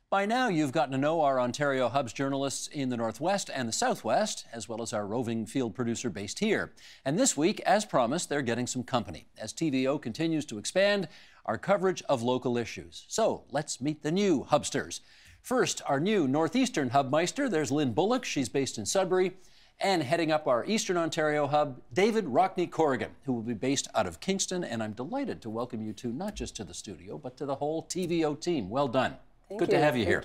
By now, you've gotten to know our Ontario Hub's journalists in the Northwest and the Southwest, as well as our roving field producer based here. And this week, as promised, they're getting some company as TVO continues to expand our coverage of local issues. So let's meet the new Hubsters. First, our new Northeastern Hubmeister. There's Lynn Bulloch. She's based in Sudbury. And heading up our Eastern Ontario Hub, David Rockne Corrigan, who will be based out of Kingston. And I'm delighted to welcome you two, not just to the studio, but to the whole TVO team. Well done. Good to have you here.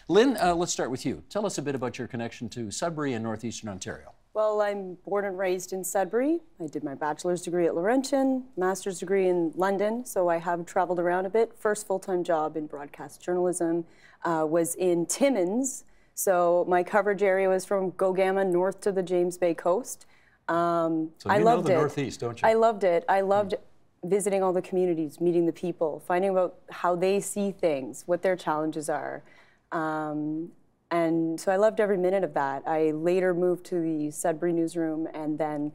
Lynn, let's start with you. Tell us a bit about your connection to Sudbury and Northeastern Ontario. Well, I'm born and raised in Sudbury. I did my bachelor's degree at Laurentian, master's degree in London, so I have traveled around a bit. First full-time job in broadcast journalism was in Timmins, so my coverage area was from Gogama north to the James Bay coast. So you know the Northeast, don't you? I loved it. I loved visiting all the communities, meeting the people, finding out how they see things, what their challenges are. And so I loved every minute of that. I later moved to the Sudbury newsroom, and then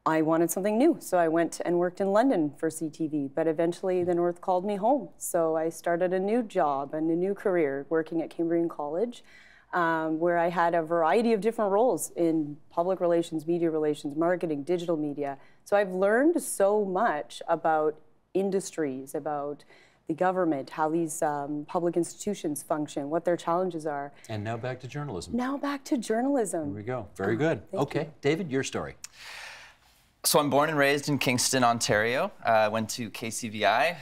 I wanted something new. So I went and worked in London for CTV, but eventually the North called me home. So I started a new job and a new career working at Cambrian College, where I had a variety of different roles in public relations, media relations, marketing, digital media. So I've learned so much about industries, about the government, how these public institutions function, what their challenges are. And now back to journalism. Now back to journalism. Here we go. Very good. Okay, David, your story. So I'm born and raised in Kingston, Ontario. I went to KCVI.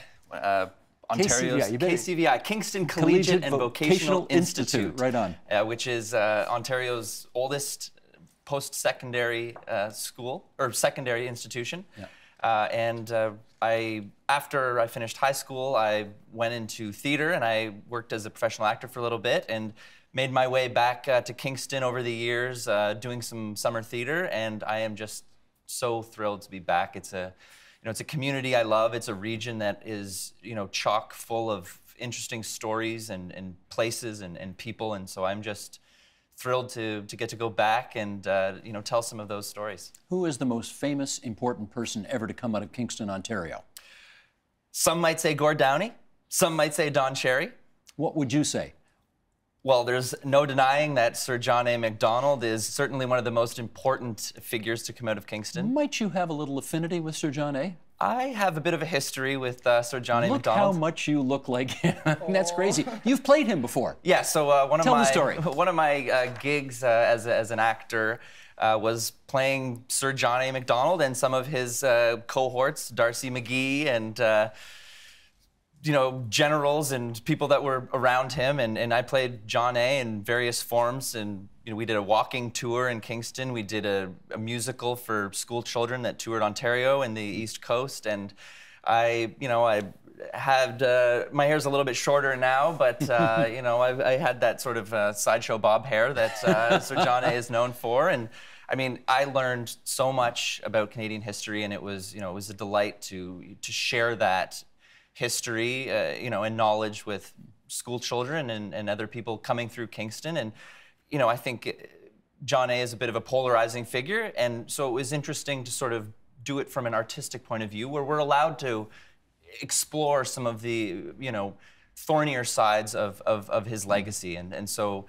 KCVI, Kingston Collegiate and Vocational Institute. Right on. Which is Ontario's oldest post-secondary school, or secondary institution. Yeah. After I finished high school, I went into theater and I worked as a professional actor for a little bit and made my way back to Kingston over the years, doing some summer theater, and I am just so thrilled to be back. It's a it's a community I love. It's a region that is, chock full of interesting stories and places and people, and so I'm just thrilled to get to go back and tell some of those stories. Who is the most famous, important person ever to come out of Kingston, Ontario? Some might say Gord Downie. Some might say Don Cherry. What would you say? Well, there's no denying that Sir John A. McDonald is certainly one of the most important figures to come out of Kingston. Might you have a little affinity with Sir John A? I have a bit of a history with Sir John A. McDonald. Look how much you look like him. That's crazy. You've played him before. Yeah, so Tell the story. One of my gigs as an actor was playing Sir John A. McDonald and some of his cohorts, Darcy McGee and generals and people that were around him, and I played John A. in various forms, and we did a walking tour in Kingston. We did a musical for school children that toured Ontario and the East Coast, and I had my hair's a little bit shorter now, but I had that sort of sideshow bob hair that Sir John A. is known for, and I mean, I learned so much about Canadian history, and it was a delight to share that history, and knowledge with school children and other people coming through Kingston. And, I think John A. is a bit of a polarizing figure. And so it was interesting to sort of do it from an artistic point of view where we're allowed to explore some of the, thornier sides of his legacy. And so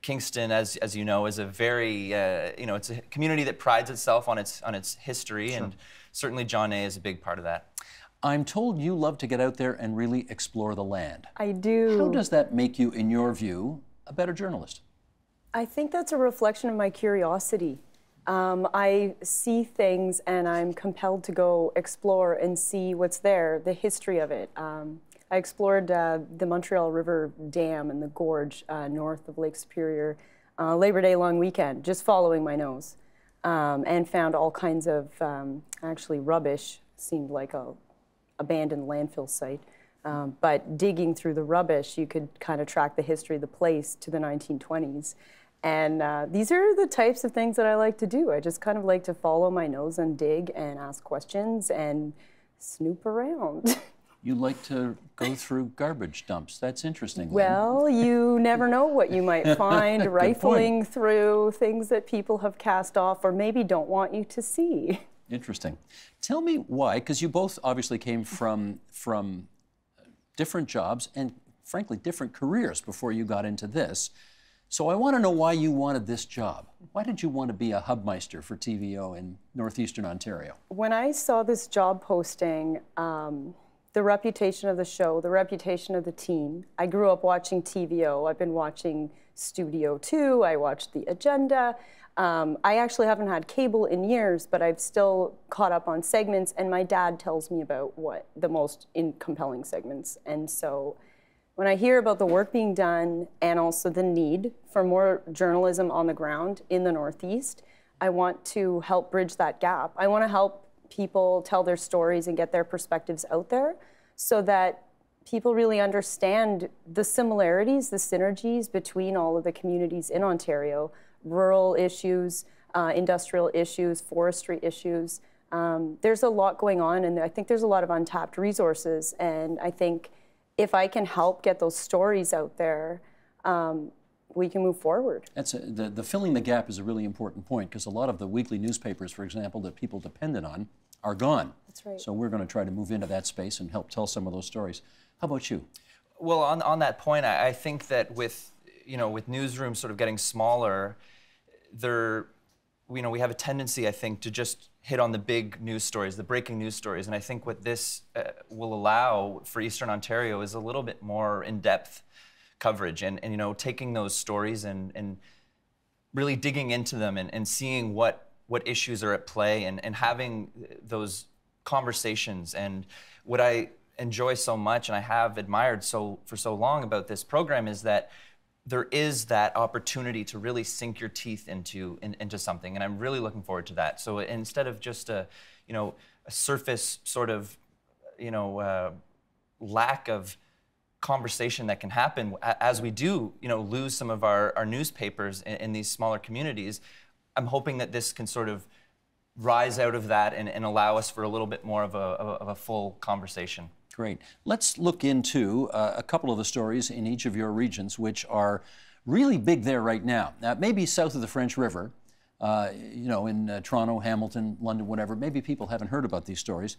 Kingston, as you know, is a very, it's a community that prides itself on its history. Sure. And certainly John A. is a big part of that. I'm told you love to get out there and really explore the land. I do. How does that make you, in your view, a better journalist? I think that's a reflection of my curiosity. I see things and I'm compelled to go explore and see what's there, the history of it. I explored the Montreal River Dam and the gorge north of Lake Superior Labor Day long weekend, just following my nose, and found all kinds of actually rubbish. Seemed like a abandoned landfill site, but digging through the rubbish, you could kind of track the history of the place to the 1920s. And these are the types of things that I like to do. I just kind of like to follow my nose and dig and ask questions and snoop around. You like to go through garbage dumps. That's interesting. Well, you never know what you might find rifling through things that people have cast off or maybe don't want you to see. Interesting. Tell me why, because you both obviously came from different jobs and frankly, different careers before you got into this. So I want to know why you wanted this job. Why did you want to be a hubmeister for TVO in northeastern Ontario? When I saw this job posting, the reputation of the show, the reputation of the team, I grew up watching TVO. I've been watching Studio 2, I watched The Agenda. I actually haven't had cable in years, but I've still caught up on segments, and my dad tells me about what the most compelling segments. And so when I hear about the work being done and also the need for more journalism on the ground in the Northeast, I want to help bridge that gap. I want to help people tell their stories and get their perspectives out there so that people really understand the similarities, the synergies between all of the communities in Ontario, rural issues, industrial issues, forestry issues. There's a lot going on, and I think there's a lot of untapped resources, and I think if I can help get those stories out there, we can move forward. The filling the gap is a really important point, because a lot of the weekly newspapers, for example, that people depended on are gone. That's right. So we're going to try to move into that space and help tell some of those stories. How about you? Well, on that point, I think that with newsrooms sort of getting smaller, we have a tendency, I think, to just hit on the big news stories, the breaking news stories. And I think what this will allow for Eastern Ontario is a little bit more in-depth coverage and taking those stories and really digging into them and seeing what issues are at play and having those conversations. And what I enjoy so much and I have admired for so long about this program is that there is that opportunity to really sink your teeth into something, and I'm really looking forward to that. So instead of just a surface sort of lack of conversation that can happen as we do lose some of our newspapers in these smaller communities, I'm hoping that this can sort of rise out of that and allow us for a little bit more of a full conversation. Great. Let's look into a couple of the stories in each of your regions, which are really big there right now. Maybe south of the French River, in Toronto, Hamilton, London, whatever, maybe people haven't heard about these stories.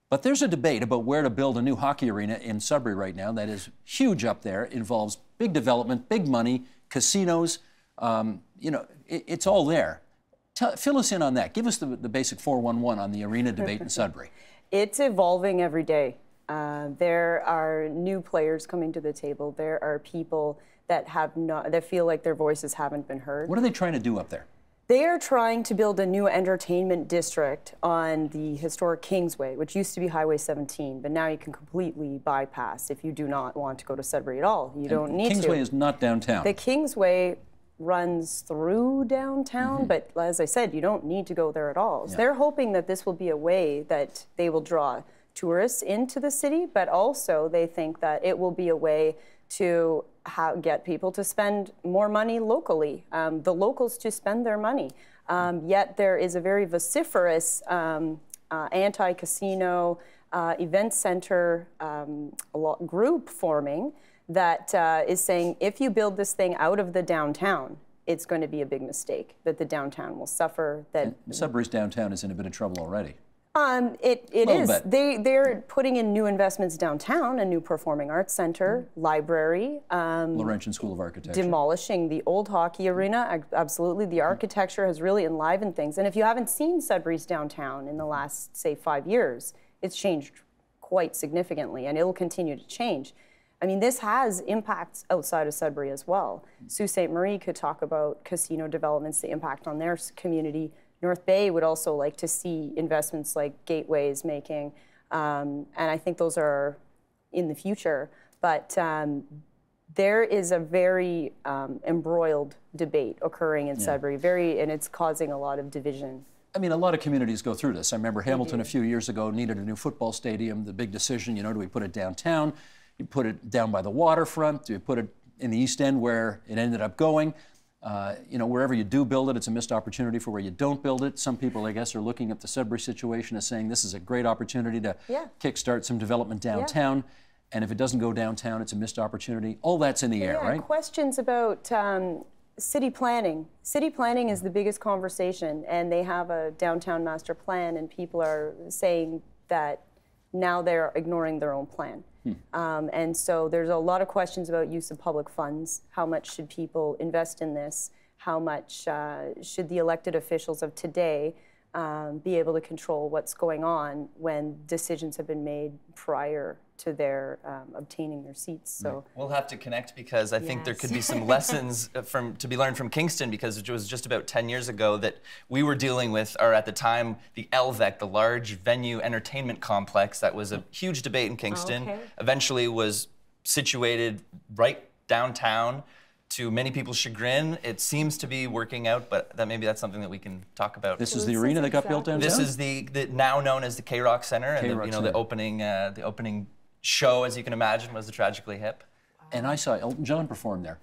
But there's a debate about where to build a new hockey arena in Sudbury right now that is huge up there, involves big development, big money, casinos, it's all there. Fill us in on that. Give us the basic 411 on the arena debate in Sudbury. It's evolving every day. There are new players coming to the table. There are people that feel like their voices haven't been heard. What are they trying to do up there? They are trying to build a new entertainment district on the historic Kingsway, which used to be Highway 17, but now you can completely bypass if you do not want to go to Sudbury at all. You don't need to. Kingsway is not downtown. The Kingsway runs through downtown, but as I said, you don't need to go there at all. So they're hoping that this will be a way that they will draw tourists into the city, but also they think that it will be a way to get people to spend more money locally, the locals to spend their money. Yet there is a very vociferous anti-casino event center group forming that is saying if you build this thing out of the downtown, it's going to be a big mistake, that the downtown will suffer. That Sudbury's downtown is in a bit of trouble already. It is. They're putting in new investments downtown, a new performing arts center, library. Laurentian School of Architecture. Demolishing the old hockey arena. Absolutely. The architecture has really enlivened things. And if you haven't seen Sudbury's downtown in the last, say, 5 years, it's changed quite significantly, and it will continue to change. I mean, this has impacts outside of Sudbury as well. Sault Ste. Marie could talk about casino developments, the impact on their community. North Bay would also like to see investments like Gateway's making, and I think those are in the future. But there is a very embroiled debate occurring in Sudbury, and it's causing a lot of division. I mean, a lot of communities go through this. I remember Hamilton a few years ago needed a new football stadium. The big decision, do we put it downtown? You put it down by the waterfront? Do you put it in the East End where it ended up going? Wherever you do build it, it's a missed opportunity for where you don't build it. Some people, I guess, are looking at the Sudbury situation as saying this is a great opportunity to kickstart some development downtown. And if it doesn't go downtown, it's a missed opportunity. All that's in the air, right? Questions about city planning. City planning is the biggest conversation, and they have a downtown master plan, and people are saying that now they're ignoring their own plan. And so there's a lot of questions about use of public funds. How much should people invest in this? How much should the elected officials of today be able to control what's going on when decisions have been made prior to their obtaining their seats? So we'll have to connect, because I think there could be some lessons to be learned from Kingston, because it was just about 10 years ago that we were dealing with, or at the time, the LVEC, the large venue entertainment complex that was a huge debate in Kingston, eventually was situated right downtown. To many people's chagrin, it seems to be working out, but maybe that's something that we can talk about. This is the arena that got built downtown? This is the now known as the K-Rock Center, and the opening show, as you can imagine, was the Tragically Hip. And I saw Elton John perform there.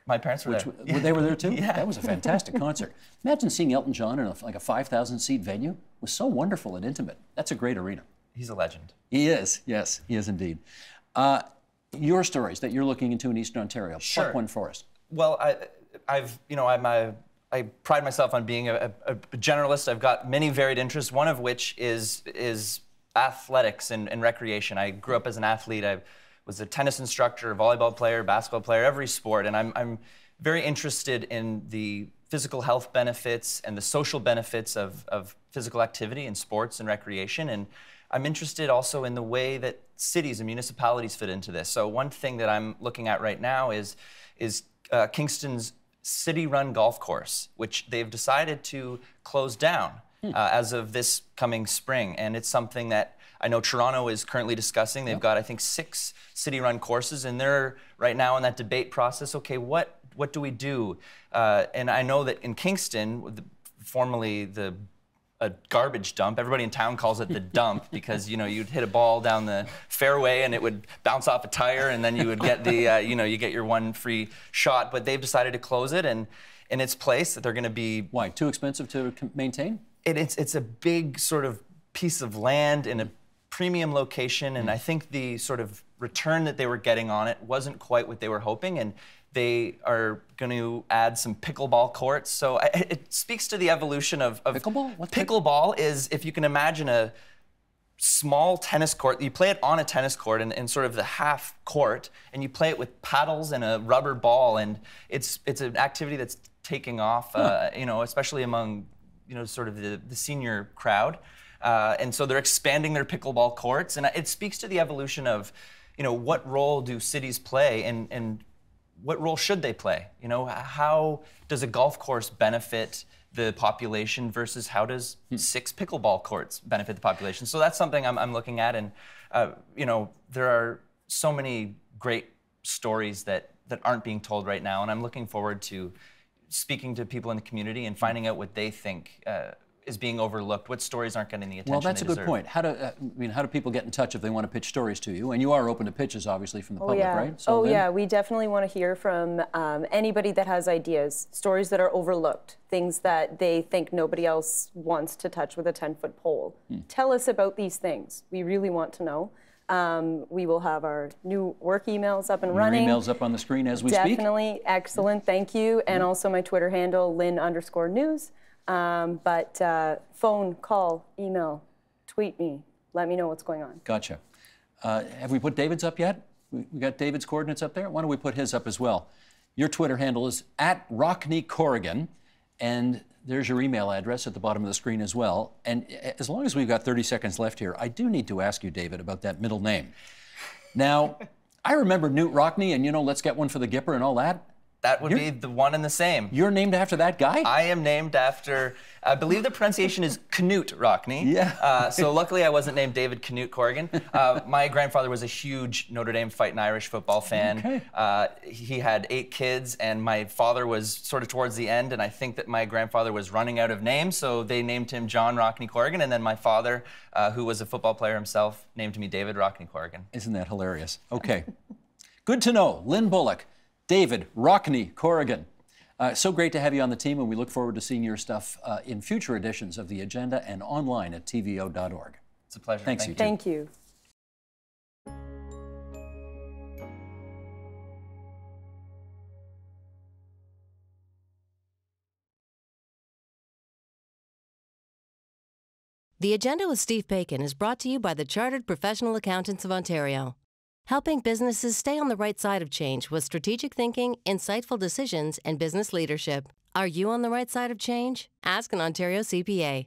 My parents were there. They were there too? Yeah. That was a fantastic concert. Imagine seeing Elton John in like a 5,000-seat venue. It was so wonderful and intimate. That's a great arena. He's a legend. He is, yes, he is indeed. Your stories that you're looking into in Eastern Ontario. Sure. Pluck one for us. Well, I pride myself on being a generalist. I've got many varied interests, one of which is athletics and recreation. I grew up as an athlete. I was a tennis instructor, a volleyball player, basketball player, every sport, and I'm very interested in the physical health benefits and the social benefits of physical activity in sports and recreation. And I'm interested also in the way that cities and municipalities fit into this. So one thing that I'm looking at right now is Kingston's city-run golf course, which they've decided to close down as of this coming spring. And it's something that I know Toronto is currently discussing. They've got, I think, 6 city-run courses, and they're right now in that debate process. Okay, what do we do? And I know that in Kingston, formerly a garbage dump. Everybody in town calls it the dump because, you'd hit a ball down the fairway and it would bounce off a tire, and then you would get the, you get your one free shot. But they've decided to close it, and in its place, that they're going to be... Why? Too expensive to maintain? It's a big sort of piece of land in a premium location, and I think the sort of return that they were getting on it wasn't quite what they were hoping, and they are going to add some pickleball courts. So it speaks to the evolution of pickleball? What's pickleball is, if you can imagine a small tennis court, you play it on a tennis court in sort of the half court, and you play it with paddles and a rubber ball, and it's an activity that's taking off, especially among sort of the senior crowd. And so they're expanding their pickleball courts, and it speaks to the evolution of, what role do cities play, and what role should they play? How does a golf course benefit the population versus how does 6 pickleball courts benefit the population? So that's something I'm looking at, and there are so many great stories that aren't being told right now, and I'm looking forward to speaking to people in the community and finding out what they think is being overlooked, what stories aren't getting the attention they deserve. Well, that's a good point. How do people get in touch if they want to pitch stories to you? And you are open to pitches, obviously, from the public, right? So yeah, we definitely want to hear from anybody that has ideas, stories that are overlooked, things that they think nobody else wants to touch with a 10-foot pole. Tell us about these things. We really want to know. We will have our new work emails up and running. Your emails up on the screen as we speak? Definitely. Excellent. Thank you. And also my Twitter handle, Lynn_news. Phone, call, email, tweet me. Let me know what's going on. Gotcha. Have we put David's up yet? We got David's coordinates up there? Why don't we put his up as well? Your Twitter handle is @Rockne Corrigan, and there's your email address at the bottom of the screen as well. And as long as we've got 30 seconds left here, I do need to ask you, David, about that middle name. Now, I remember Newt Rockne and, Let's Get One for the Gipper and all that. That would be the one and the same. You're named after that guy? I am named after, I believe the pronunciation is Knut Rockne. Yeah. So luckily I wasn't named David Knut Corrigan. My grandfather was a huge Notre Dame Fighting Irish football fan. Okay. He had 8 kids, and my father was sort of towards the end, and I think that my grandfather was running out of names, so they named him John Rockne Corrigan, and then my father, who was a football player himself, named me David Rockne Corrigan. Isn't that hilarious? Okay. Good to know. Lynn Bulloch, David Rockne Corrigan. So great to have you on the team, and we look forward to seeing your stuff in future editions of The Agenda and online at tvo.org. It's a pleasure. Thanks, you two. Thank you. The Agenda with Steve Paikin is brought to you by the Chartered Professional Accountants of Ontario. helping businesses stay on the right side of change with strategic thinking, insightful decisions, and business leadership. Are you on the right side of change? Ask an Ontario CPA.